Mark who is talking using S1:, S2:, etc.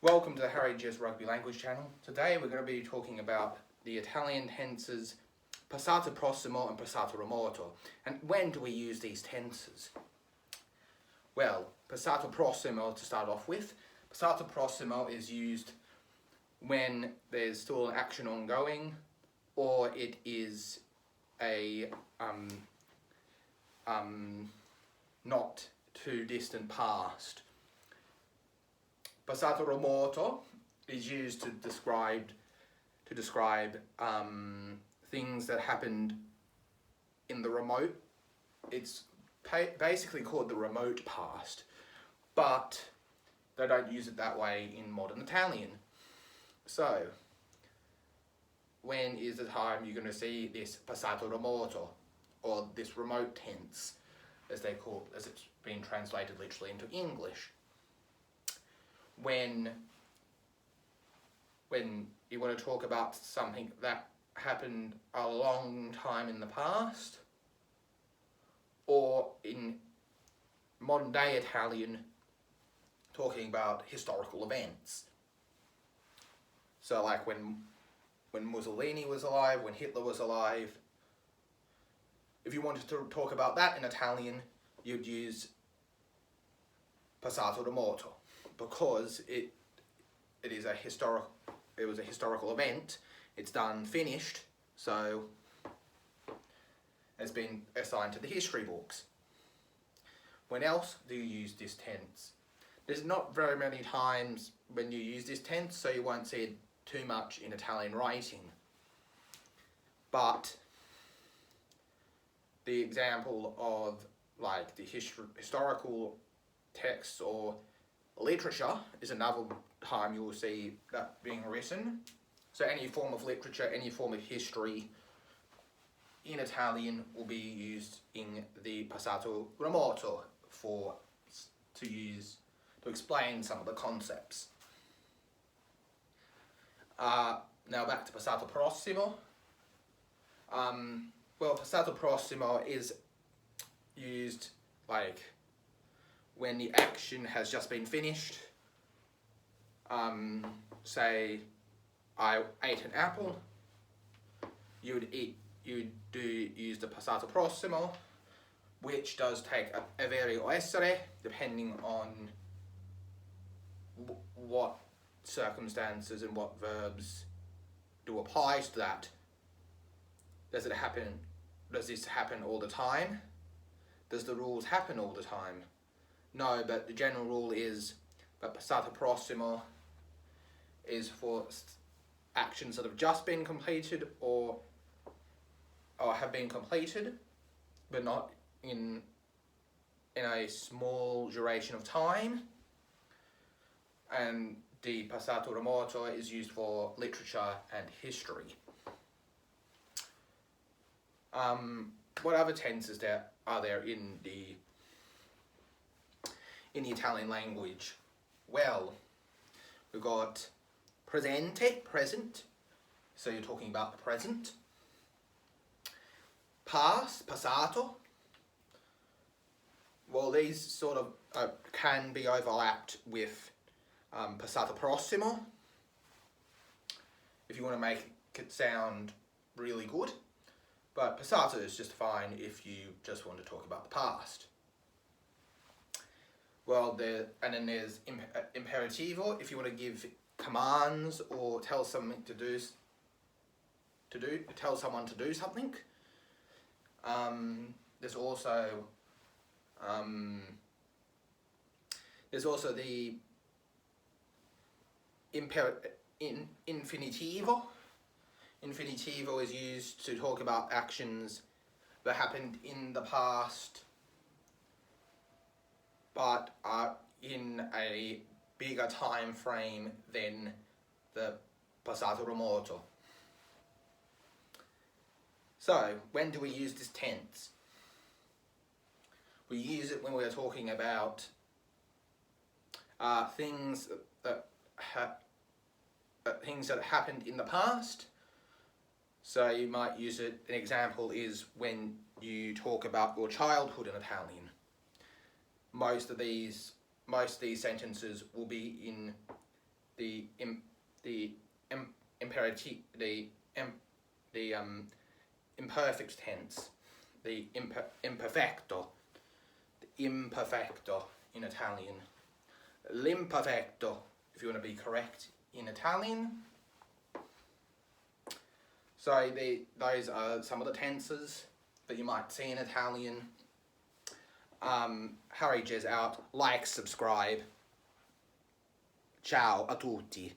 S1: Welcome to the Harry Jez Rugby Language channel. Today we're going to be talking about the Italian tenses passato prossimo and passato remoto. And when do we use these tenses? Well, passato prossimo to start off with. Passato prossimo is used when there's still an action ongoing, or it is a not too distant past. Passato remoto is used to describe things that happened in the remote. It's basically called the remote past, but they don't use it that way in modern Italian. So, when is the time you're going to see this passato remoto, or this remote tense, as it's been translated literally into English? When you want to talk about something that happened a long time in the past, or in modern day Italian, talking about historical events. So like when Mussolini was alive, when Hitler was alive, if you wanted to talk about that in Italian, you'd use passato remoto, because it was a historical event. It's done, finished, so it's been assigned to the history books. When else do you use this tense? There's not very many times when you use this tense, so you won't see it too much in Italian writing. But the example of like the historical texts or literature is another time you will see that being written. So any form of literature, any form of history in Italian will be used in the passato remoto to explain some of the concepts. Now back to passato prossimo. Well, passato prossimo is used like when the action has just been finished. Say I ate an apple, you'd use the passato prossimo, which does take a avere o essere, depending on what circumstances and what verbs do apply to that. Does this happen all the time? Does the rules happen all the time? No, but the general rule is that passato prossimo is for actions that have just been completed or have been completed, but not in a small duration of time. And the passato remoto is used for literature and history. What other tenses are there in the Italian language? Well, we've got presente, present, so you're talking about the present. Past, passato. Well, these sort of can be overlapped with passato prossimo, if you want to make it sound really good. But passato is just fine if you just want to talk about the past. Well, and then there's imperativo, if you want to give commands or tell someone to do something. There's also the infinitivo. Infinitivo is used to talk about actions that happened in the past, but are in a bigger time frame than the passato remoto. So, when do we use this tense? We use it when we're talking about things that happened in the past. So you might use it. An example is when you talk about your childhood in Italian. Most of these sentences will be in the imperative, imperfect tense, the imperfecto in Italian, l'imperfecto if you want to be correct in Italian. So those are some of the tenses that you might see in Italian. Harry Jez out. Like, subscribe. Ciao a tutti.